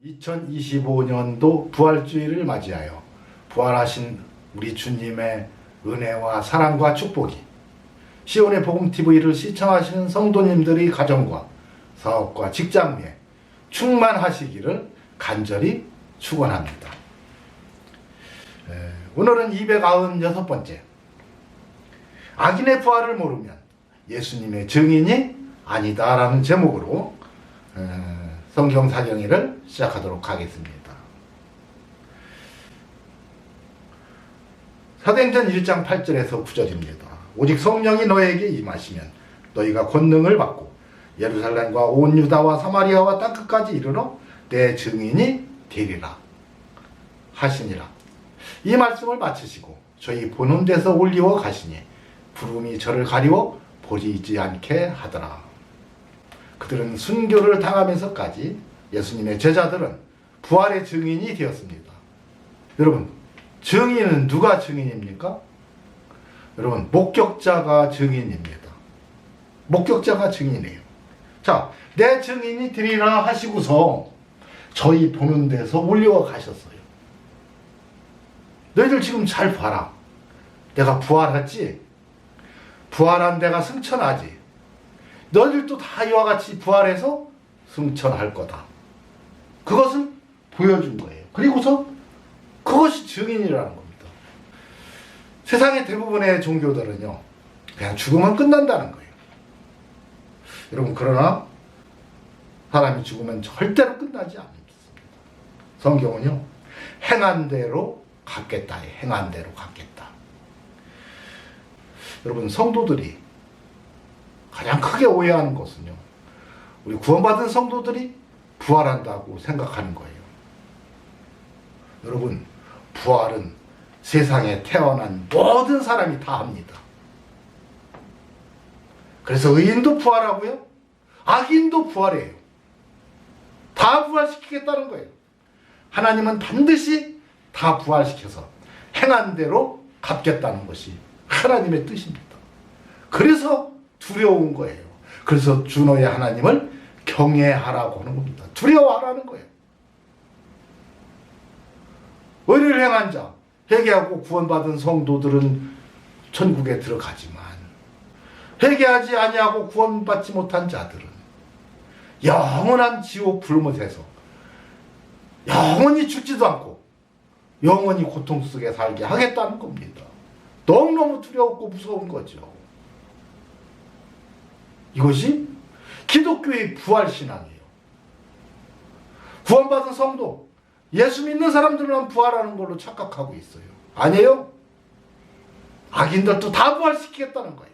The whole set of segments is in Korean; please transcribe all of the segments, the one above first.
2025년도 부활주의를 맞이하여 부활하신 우리 주님의 은혜와 사랑과 축복이 시온의 복음TV를 시청하시는 성도님들의 가정과 사업과 직장에 충만하시기를 간절히 축원합니다. 오늘은 296번째 악인의 부활을 모르면 예수님의 증인이 아니다라는 제목으로 성경 사경위를 시작하도록 하겠습니다. 사도행전 1장 8절에서 9절입니다. 오직 성령이 너에게 임하시면 너희가 권능을 받고 예루살렘과 온 유다와 사마리아와 땅끝까지 이르러 내 증인이 되리라 하시니라. 이 말씀을 마치시고 저희 보는 데서 올리워 가시니 구름이 저를 가리워 보이지 않게 하더라. 그들은 순교를 당하면서까지 예수님의 제자들은 부활의 증인이 되었습니다. 여러분, 증인은 누가 증인입니까? 여러분, 목격자가 증인입니다. 목격자가 증인이에요. 자, 내 증인이 되리라 하시고서 저희 보는 데서 올려와 가셨어요. 너희들 지금 잘 봐라. 내가 부활했지? 부활한 내가 승천하지? 너희들도 다 이와 같이 부활해서 승천할 거다. 그것을 보여준 거예요. 그리고서 그것이 증인이라는 겁니다. 세상의 대부분의 종교들은요, 그냥 죽으면 끝난다는 거예요. 여러분, 그러나 사람이 죽으면 절대로 끝나지 않습니다. 성경은요, 행한 대로 갚겠다. 행한 대로 갚겠다. 여러분, 성도들이 가장 크게 오해하는 것은요, 우리 구원받은 성도들이 부활한다고 생각하는 거예요. 여러분, 부활은 세상에 태어난 모든 사람이 다 합니다. 그래서 의인도 부활하고요, 악인도 부활해요. 다 부활시키겠다는 거예요. 하나님은 반드시 다 부활시켜서 행한 대로 갚겠다는 것이 하나님의 뜻입니다. 그래서 두려운 거예요. 그래서 주너의 하나님을 경외하라고 하는 겁니다. 두려워하라는 거예요. 의를 행한 자, 회개하고 구원받은 성도들은 천국에 들어가지만 회개하지 아니하고 구원받지 못한 자들은 영원한 지옥 불못에서 영원히 죽지도 않고 영원히 고통 속에 살게 하겠다는 겁니다. 너무너무 두렵고 무서운 거죠. 이것이 기독교의 부활신앙이에요. 구원받은 성도, 예수 믿는 사람들만 부활하는 걸로 착각하고 있어요. 아니에요. 악인들도 다 부활시키겠다는 거예요.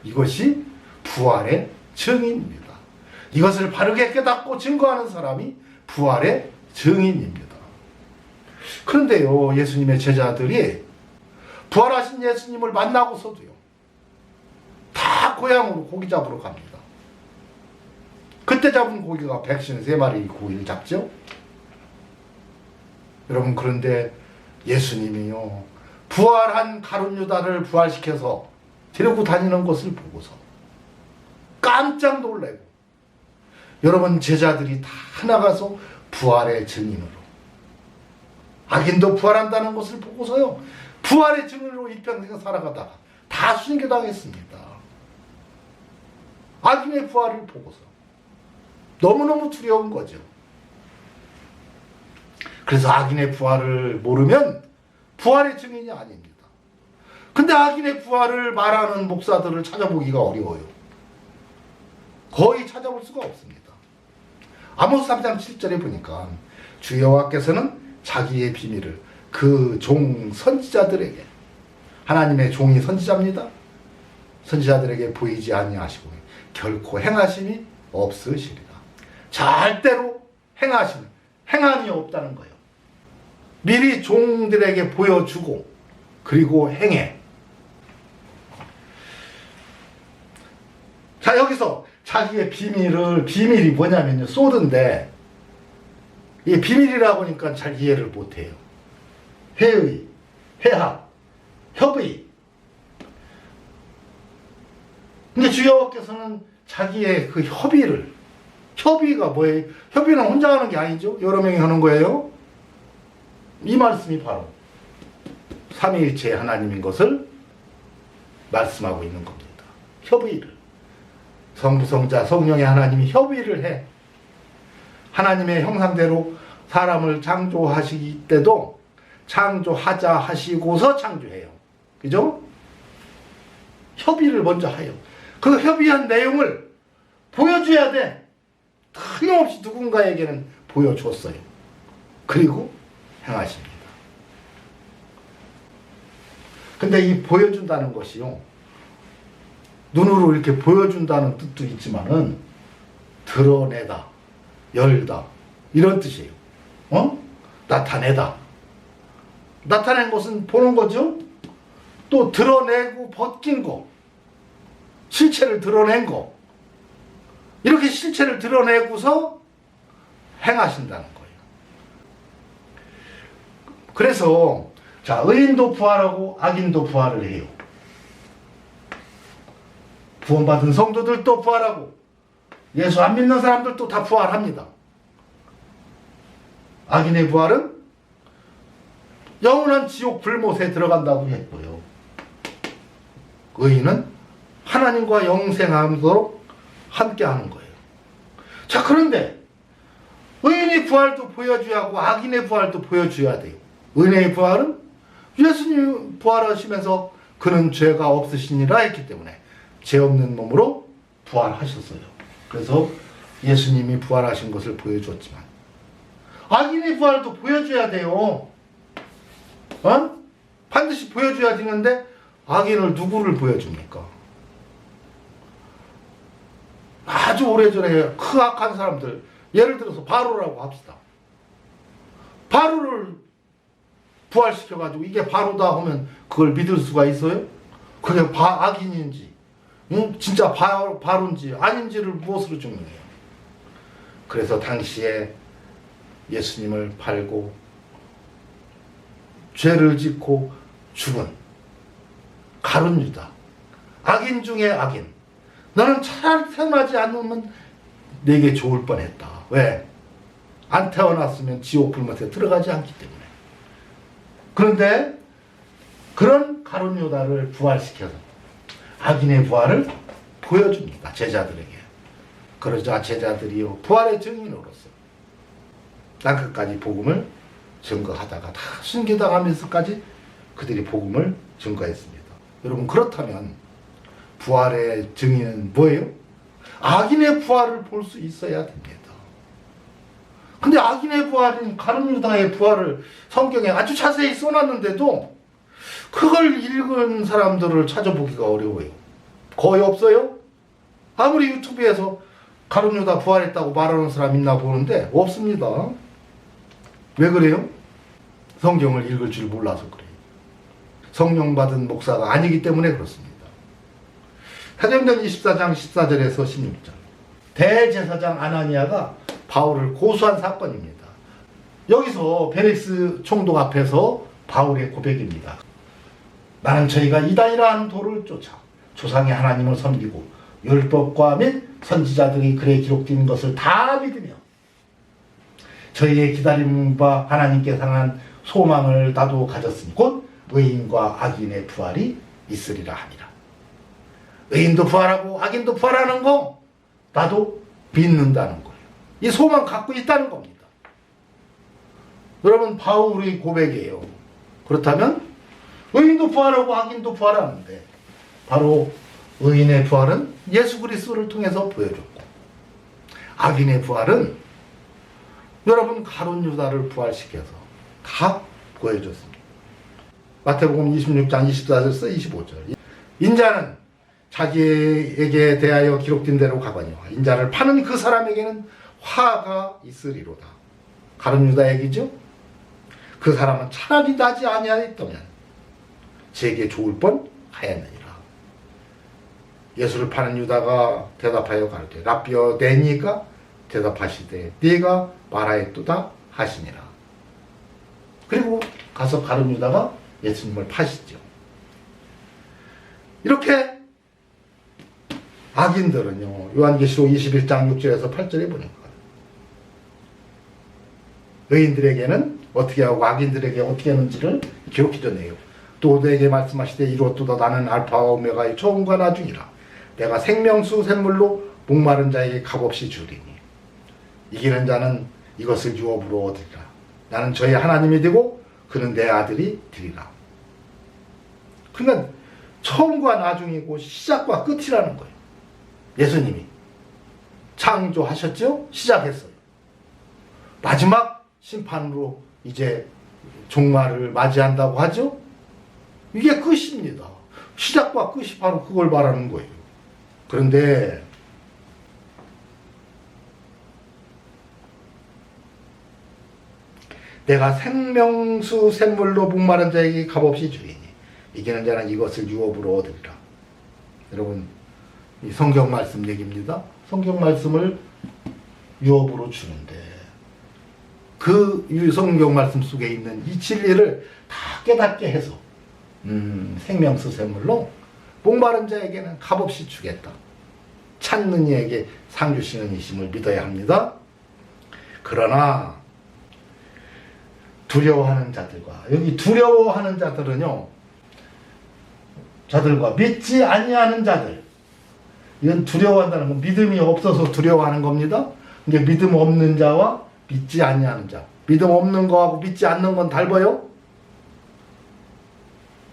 이것이 부활의 증인입니다. 이것을 바르게 깨닫고 증거하는 사람이 부활의 증인입니다. 그런데요, 예수님의 제자들이 부활하신 예수님을 만나고서도요, 다 고향으로 고기 잡으러 갑니다. 그때 잡은 고기가 153마리 고기를 잡죠. 여러분, 그런데 예수님이요, 부활한 가룟 유다를 부활시켜서 데리고 다니는 것을 보고서 깜짝 놀래고, 여러분, 제자들이 다 나가서 부활의 증인으로, 악인도 부활한다는 것을 보고서요, 부활의 증인으로 일평생 살아가다가 다 순교당했습니다. 악인의 부활을 보고서 너무너무 두려운 거죠. 그래서 악인의 부활을 모르면 부활의 증인이 아닙니다. 근데 악인의 부활을 말하는 목사들을 찾아보기가 어려워요. 거의 찾아볼 수가 없습니다. 아모스 3장 7절에 보니까 주 여호와께서는 자기의 비밀을 그 종 선지자들에게, 하나님의 종이 선지자입니다. 선지자들에게 보이지 아니하시고 결코 행하심이 없으시리라. 절대로 행함이 없다는 거예요. 미리 종들에게 보여주고 그리고 행해. 자, 여기서 자기의 비밀이 뭐냐면요, 소드인데, 이 비밀이라고 하니까 잘 이해를 못해요. 회의, 회합, 협의. 근데 주 여호와께서는 자기의 그 협의를 협의가 뭐예요? 협의는 혼자 하는 게 아니죠. 여러 명이 하는 거예요. 이 말씀이 바로 삼위일체 하나님인 것을 말씀하고 있는 겁니다. 협의를. 성부, 성자, 성령의 하나님이 협의를 해. 하나님의 형상대로 사람을 창조하시기 때도 창조하자 하시고서 창조해요. 그죠? 협의를 먼저 해요. 그 협의한 내용을 보여줘야 돼. 틀림없이 누군가에게는 보여줬어요. 그리고 행하십니다. 근데 이 보여준다는 것이요, 눈으로 이렇게 보여준다는 뜻도 있지만은 드러내다, 열다 이런 뜻이에요. 나타내다. 나타낸 것은 보는 거죠. 또 드러내고 벗긴 거, 실체를 드러낸 거, 이렇게 실체를 드러내고서 행하신다는 거예요. 그래서 자, 의인도 부활하고 악인도 부활을 해요. 구원받은 성도들도 부활하고 예수 안 믿는 사람들도 다 부활합니다. 악인의 부활은 영원한 지옥 불못에 들어간다고 했고요. 의인은 하나님과 영생하도록 함께하는 거예요. 자, 그런데 의인의 부활도 보여줘야 하고 악인의 부활도 보여줘야 돼요. 의인의 부활은 예수님 부활하시면서 그는 죄가 없으시니라 했기 때문에 죄 없는 몸으로 부활하셨어요. 그래서 예수님이 부활하신 것을 보여줬지만 악인의 부활도 보여줘야 돼요. 반드시 보여줘야 되는데 악인을 누구를 보여줍니까? 아주 오래전에 그 악한 사람들, 예를 들어서 바로라고 합시다. 바로를 부활시켜가지고 이게 바로다 하면 그걸 믿을 수가 있어요? 그게 악인인지 진짜 바로인지 아닌지를 무엇으로 증명해요? 그래서 당시에 예수님을 팔고 죄를 짓고 죽은 가룟 유다, 악인 중에 악인, 너는 차라리 태어나지 않으면 내게 좋을 뻔했다. 왜? 안 태어났으면 지옥 불못에 들어가지 않기 때문에. 그런데 그런 가룟 유다를 부활시켜서 악인의 부활을 보여줍니다. 제자들에게. 그러자 제자들이요, 부활의 증인으로서 땅끝까지 복음을 증거하다가 다 순교당하면서까지 그들이 복음을 증거했습니다. 여러분, 그렇다면 부활의 증인은 뭐예요? 악인의 부활을 볼 수 있어야 됩니다. 근데 악인의 부활인 가룟 유다의 부활을 성경에 아주 자세히 써놨는데도 그걸 읽은 사람들을 찾아보기가 어려워요. 거의 없어요. 아무리 유튜브에서 가룟 유다 부활했다고 말하는 사람 있나 보는데 없습니다. 왜 그래요? 성경을 읽을 줄 몰라서 그래요. 성령 받은 목사가 아니기 때문에 그렇습니다. 사도행전 24장 14절에서 16절. 대제사장 아나니아가 바울을 고소한 사건입니다. 여기서 벨릭스 총독 앞에서 바울의 고백입니다. 나는 저희가 이단이라 하는 도를 쫓아 조상의 하나님을 섬기고 율법과 및 선지자들이 글에 기록된 것을 다 믿으며 저희의 기다림 바 하나님께 상한 소망을 나도 가졌으니 곧 의인과 악인의 부활이 있으리라 하니라. 의인도 부활하고 악인도 부활하는 거 나도 믿는다는 거예요. 이 소망 갖고 있다는 겁니다. 여러분, 바울의 고백이에요. 그렇다면 의인도 부활하고 악인도 부활하는데 바로 의인의 부활은 예수 그리스도를 통해서 보여줬고 악인의 부활은 여러분 가룟 유다를 부활시켜서 다 보여줬습니다. 마태복음 26장 24절에서 25절. 인자는 자기에게 대하여 기록된 대로 가거니와 인자를 파는 그 사람에게는 화가 있으리로다. 가룟 유다 얘기죠. 그 사람은 차라리 나지 아니하였다면 제게 좋을 뻔 하였느니라. 예수를 파는 유다가 대답하여 가로되 라삐어 내니가 대답하시되 네가 말하였도다 하시니라. 그리고 가서 가룟 유다가 예수님을 파시죠. 이렇게 악인들은요, 요한계시록 21장 6절에서 8절에 보니까 의인들에게는 어떻게 하고 악인들에게 어떻게 하는지를 기록해 줬네요. 또 내게 말씀하시되 이로도다 나는 알파와 오메가의 처음과 나중이라. 내가 생명수 샘물로 목마른 자에게 값없이 주리니 이기는 자는 이것을 유업으로 얻으리라. 나는 저의 하나님이 되고 그는 내 아들이 되리라. 그러니까 처음과 나중이고 시작과 끝이라는 거예요. 예수님이 창조하셨죠? 시작했어요. 마지막 심판으로 이제 종말을 맞이한다고 하죠? 이게 끝입니다. 시작과 끝이 바로 그걸 말하는 거예요. 그런데 내가 생명수 샘물로 목마른 자에게 값없이 주리니 이기는 자는 이것을 유업으로 얻으리라. 여러분, 이 성경 말씀 얘기입니다. 성경 말씀을 유업으로 주는데 그 성경 말씀 속에 있는 이 진리를 다 깨닫게 해서 생명수 샘물로 목마른 자에게는 값없이 주겠다. 찾는 이에게 상 주시는 이심을 믿어야 합니다. 그러나 두려워하는 자들과, 여기 두려워하는 자들은요, 자들과 믿지 아니하는 자들, 이건 두려워한다는 건 믿음이 없어서 두려워하는 겁니다. 근데 믿음 없는 자와 믿지 아니하는 자, 믿음 없는 거하고 믿지 않는 건 달라요.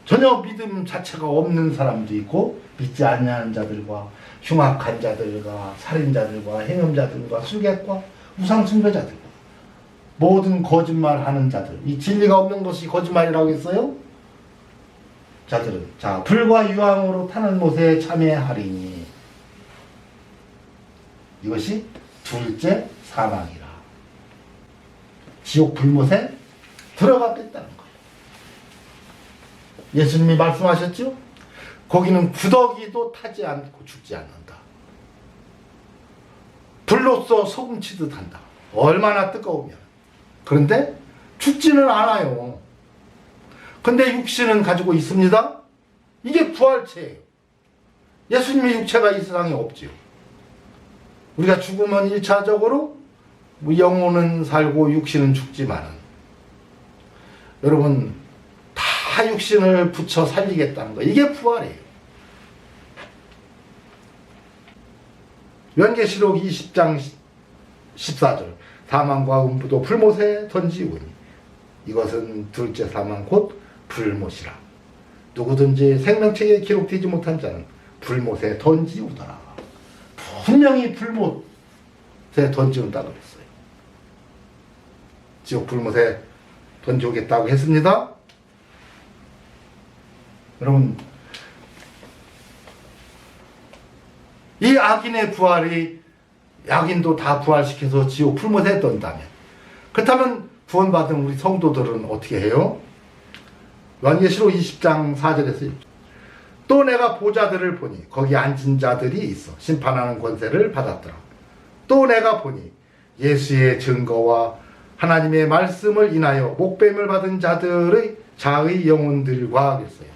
전혀 믿음 자체가 없는 사람도 있고 믿지 아니하는 자들과 흉악한 자들과 살인자들과 행음자들과 수객과 우상숭배자들과 모든 거짓말하는 자들, 이 진리가 없는 것이 거짓말이라고 했어요. 자들은 자 불과 유황으로 타는 못에 참여하리니 이것이 둘째 사망이라. 지옥 불못에 들어가겠다는 거예요. 예수님이 말씀하셨죠? 거기는 구더기도 타지 않고 죽지 않는다. 불로써 소금치듯 한다. 얼마나 뜨거우면. 그런데 죽지는 않아요. 근데 육신은 가지고 있습니다. 이게 부활체예요. 예수님의 육체가 이 세상에 없지요. 우리가 죽으면 1차적으로 영혼은 살고 육신은 죽지만은 여러분 다 육신을 붙여 살리겠다는 거, 이게 부활이에요. 요한계시록 20장 14절 사망과 음부도 불못에 던지우니 이것은 둘째 사망 곧 불못이라. 누구든지 생명책에 기록되지 못한 자는 불못에 던지우더라. 분명히 불못에 던지운다고 그랬어요. 지옥 불못에 던지오겠다고 했습니다. 여러분, 이 악인의 부활이 악인도 다 부활시켜서 지옥 불못에 던다면, 그렇다면 구원받은 우리 성도들은 어떻게 해요? 요한계시록 20장 4절에서 또 내가 보좌들을 보니 거기 앉은 자들이 있어 심판하는 권세를 받았더라. 또 내가 보니 예수의 증거와 하나님의 말씀을 인하여 목뱀을 받은 자들의 자의 영혼들과 그랬어요.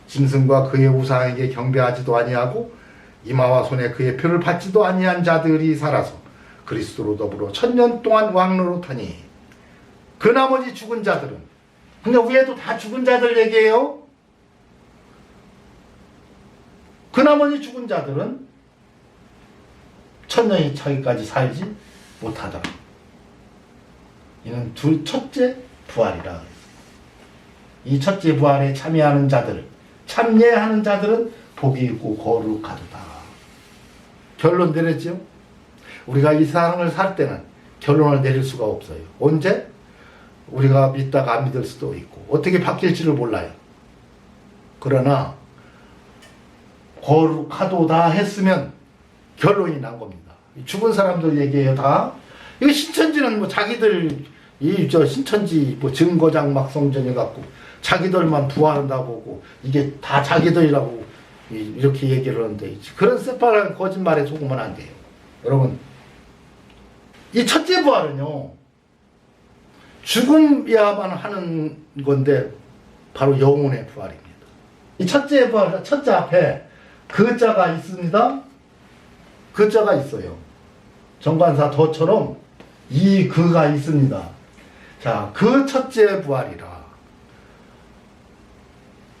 짐승과 그의 우상에게 경배하지도 아니하고 이마와 손에 그의 표를 받지도 아니한 자들이 살아서 그리스도로 더불어 1000년 동안 왕노릇하니 그 나머지 죽은 자들은, 근데 위에도 다 죽은 자들 얘기해요. 그 나머지 죽은 자들은 1000년이 차기까지 살지 못하더라. 이는 첫째 부활이라. 이 첫째 부활에 참여하는 자들, 참여하는 자들은 복이 있고 거룩하도다. 결론 내렸죠? 우리가 이 세상을 살 때는 결론을 내릴 수가 없어요. 언제? 우리가 믿다가 안 믿을 수도 있고 어떻게 바뀔지를 몰라요. 그러나 거룩하도다 했으면 결론이 난 겁니다. 죽은 사람들 얘기예요. 다 이거 신천지는 뭐 자기들 신천지 뭐 증거장 막성전해 갖고 자기들만 부활한다고 하고 이게 다 자기들이라고 이렇게 얘기를 하는데 그런 새빨간 거짓말에 속으면 안 돼요. 여러분, 이 첫째 부활은요 죽음이야만 하는 건데 바로 영혼의 부활입니다. 이 첫째 부활, 첫째 앞에 그자가 있습니다. 그자가 있어요. 정관사 더처럼 이 그가 있습니다. 자, 그 첫째 부활이라.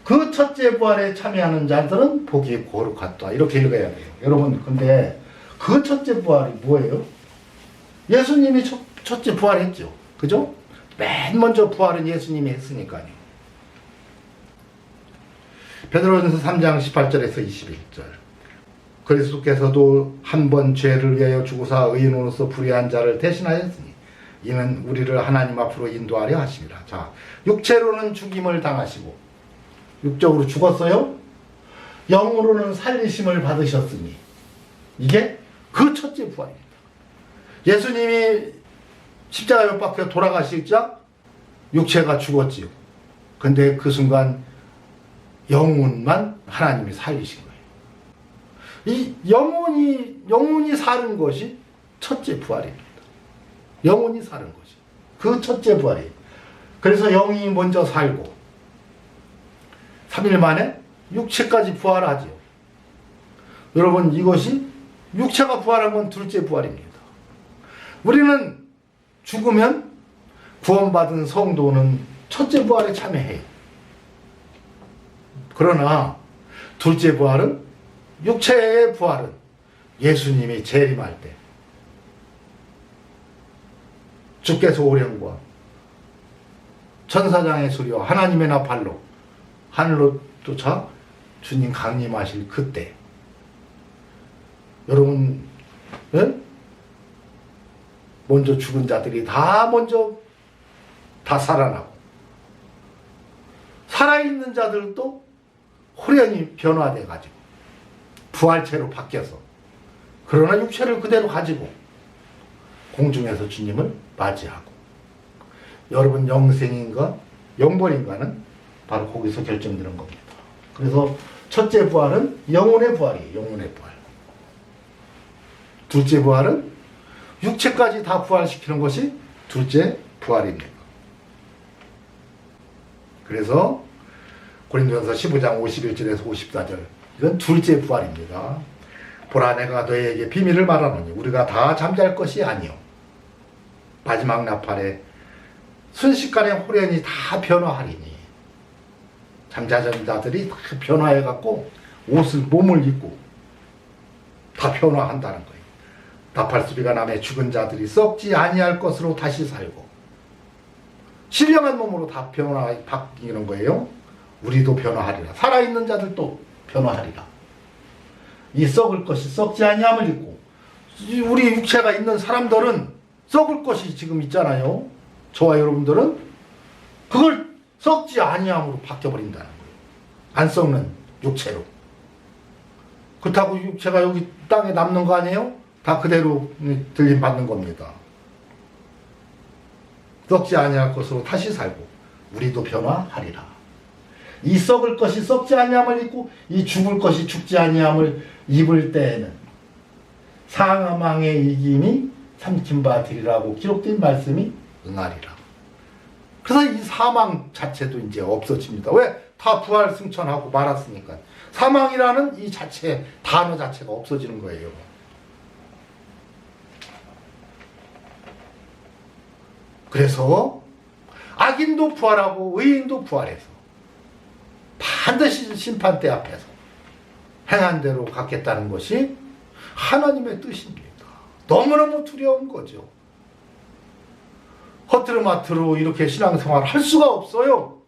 그 첫째 부활에 참여하는 자들은 복이 거룩하다. 이렇게 읽어야 돼요. 여러분, 근데 그 첫째 부활이 뭐예요? 예수님이 첫째 부활했죠. 그죠? 맨 먼저 부활은 예수님이 했으니까요. 베드로전서 3장 18절에서 21절. 그리스도께서도 한 번 죄를 위하여 죽으사 의인으로서 불의한 자를 대신하였으니 이는 우리를 하나님 앞으로 인도하려 하심이라. 자, 육체로는 죽임을 당하시고 육적으로 죽었어요. 영으로는 살리심을 받으셨으니 이게 그 첫째 부활입니다. 예수님이 십자가에 못 박혀 돌아가시자 육체가 죽었지요. 근데 그 순간 영혼만 하나님이 살리신 거예요. 이 영혼이 사는 것이 첫째 부활입니다. 영혼이 사는 것이 그 첫째 부활이에요. 그래서 영이 먼저 살고 3일 만에 육체까지 부활하지요. 여러분, 이것이 육체가 부활한 건 둘째 부활입니다. 우리는 죽으면 구원받은 성도는 첫째 부활에 참여해요. 그러나 둘째 부활은, 육체의 부활은 예수님이 재림할 때 주께서 오령과 천사장의 소리와 하나님의 나팔로 하늘로 쫓아 주님 강림하실 그때, 여러분, 예? 먼저 죽은 자들이 다 살아나고 살아있는 자들도 호련히 변화돼 가지고 부활체로 바뀌어서, 그러나 육체를 그대로 가지고 공중에서 주님을 맞이하고, 여러분 영생인가 영벌인가는 바로 거기서 결정되는 겁니다. 그래서 첫째 부활은 영혼의 부활이에요. 영혼의 부활. 둘째 부활은 육체까지 다 부활시키는 것이 둘째 부활입니다. 그래서 고린도전서 15장 51절에서 54절, 이건 둘째 부활입니다. 보라, 내가 너희에게 비밀을 말하노니 우리가 다 잠잘 것이 아니요 마지막 나팔에 순식간에 호련히 다 변화하리니. 잠자던 자들이 다 변화해갖고 몸을 입고 다 변화한다는 거예요. 나팔소리가 나매 죽은 자들이 썩지 아니할 것으로 다시 살고 신령한 몸으로 다 바뀌는 거예요. 우리도 변화하리라. 살아있는 자들도 변화하리라. 이 썩을 것이 썩지 아니함을 입고, 우리 육체가 있는 사람들은 썩을 것이 지금 있잖아요. 저와 여러분들은 그걸 썩지 아니함으로 바뀌어버린다는 거예요. 안 썩는 육체로. 그렇다고 육체가 여기 땅에 남는 거 아니에요? 다 그대로 들림 받는 겁니다. 썩지 아니할 것으로 다시 살고 우리도 변화하리라. 이 썩을 것이 썩지 아니함을 입고 이 죽을 것이 죽지 아니함을 입을 때에는 상하망의 이김이 삼킨 바 되리라고 기록된 말씀이 응하리라. 그래서 이 사망 자체도 이제 없어집니다. 왜? 다 부활 승천하고 말았으니까. 사망이라는 이 자체, 단어 자체가 없어지는 거예요. 그래서 악인도 부활하고 의인도 부활해서 반드시 심판대 앞에서 행한 대로 갚겠다는 것이 하나님의 뜻입니다. 너무너무 두려운 거죠. 허트르마트로 이렇게 신앙생활을 할 수가 없어요.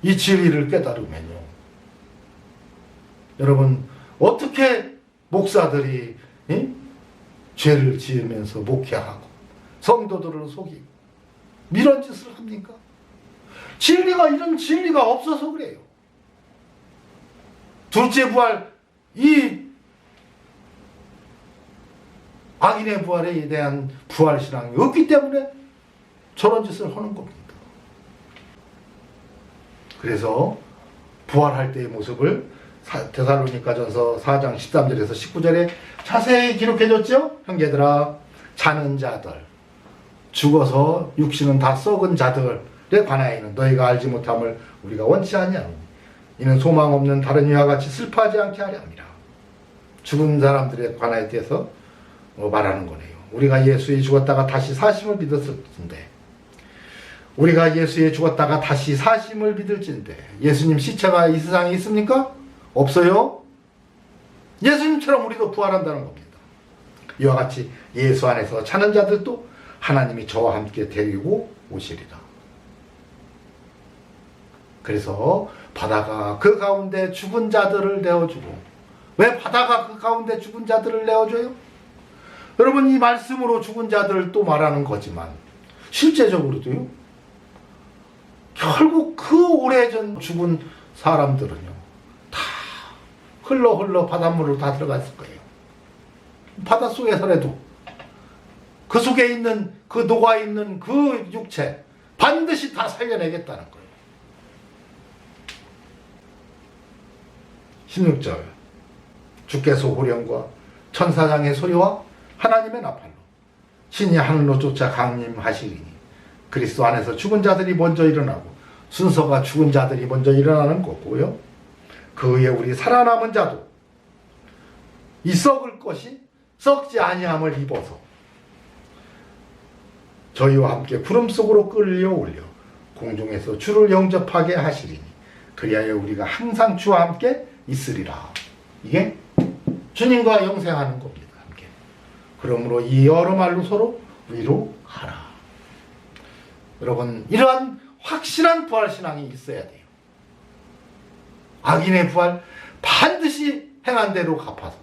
이 진리를 깨달으면요. 여러분, 어떻게 목사들이 죄를 지으면서 목회하고 성도들을 속이고 이런 짓을 합니까? 이런 진리가 없어서 그래요. 둘째 부활, 이 악인의 부활에 대한 부활신앙이 없기 때문에 저런 짓을 하는 겁니다. 그래서 부활할 때의 모습을 데살로니가전서 4장 13절에서 19절에 자세히 기록해줬죠. 형제들아, 자는 자들, 죽어서 육신은 다 썩은 자들에 관하여는 너희가 알지 못함을 우리가 원치 아니하노니 이는 소망 없는 다른 이와 같이 슬퍼하지 않게 하려 함이라. 죽은 사람들에 관하여 대해서 말하는 거네요. 우리가 예수에 죽었다가 다시 사심을 믿었을진데, 우리가 예수에 죽었다가 다시 사심을 믿을진데, 예수님 시체가 이 세상에 있습니까? 없어요. 예수님처럼 우리도 부활한다는 겁니다. 이와 같이 예수 안에서 사는 자들도 하나님이 저와 함께 데리고 오시리라. 그래서 바다가 그 가운데 죽은 자들을 내어주고, 왜 바다가 그 가운데 죽은 자들을 내어줘요? 여러분, 이 말씀으로 죽은 자들을 또 말하는 거지만 실제적으로도요, 결국 그 오래전 죽은 사람들은요 다 흘러 바닷물로 다 들어갔을 거예요. 바닷속에서라도 그 속에 있는, 그 녹아있는 그 육체 반드시 다 살려내겠다는 거예요. 16절, 주께서 호령과 천사장의 소리와 하나님의 나팔로 신이 하늘로 쫓아 강림하시리니, 그리스도 안에서 죽은 자들이 먼저 일어나고, 순서가 죽은 자들이 먼저 일어나는 거고요. 그 후에 우리 살아남은 자도 이 썩을 것이 썩지 아니함을 입어서 저희와 함께 구름 속으로 끌려올려 공중에서 주를 영접하게 하시리니, 그리하여 우리가 항상 주와 함께 있으리라. 이게 주님과 영생하는 겁니다. 함께. 그러므로 이 여러 말로 서로 위로하라. 여러분, 이러한 확실한 부활신앙이 있어야 돼요. 악인의 부활 반드시 행한 대로 갚아서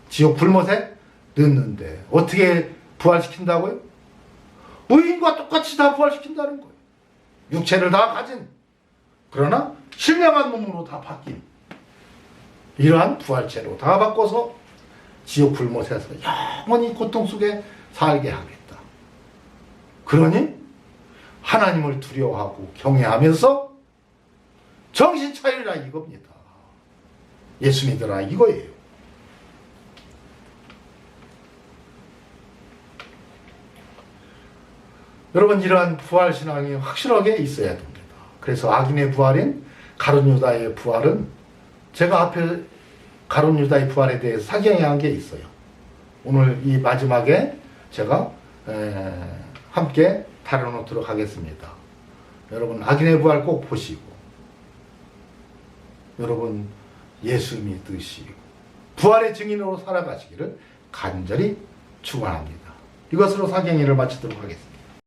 지옥 불못에 넣는데 어떻게 부활시킨다고요? 의인과 똑같이 다 부활시킨다는 거예요. 육체를 다 가진, 그러나 신령한 몸으로 다 바뀐 이러한 부활체로 다 바꿔서 지옥 불못에서 영원히 고통 속에 살게 하겠다. 그러니 하나님을 두려워하고 경외하면서 정신 차리라 이겁니다. 예수 믿으라 이거예요. 여러분, 이러한 부활신앙이 확실하게 있어야 됩니다. 그래서 악인의 부활인 가룟 유다의 부활은, 제가 앞에 가룟 유다의 부활에 대해서 사경한 게 있어요. 오늘 이 마지막에 제가 함께 다뤄놓도록 하겠습니다. 여러분, 악인의 부활 꼭 보시고, 여러분 예수 믿으시고 부활의 증인으로 살아가시기를 간절히 축원합니다. 이것으로 사경회를 마치도록 하겠습니다.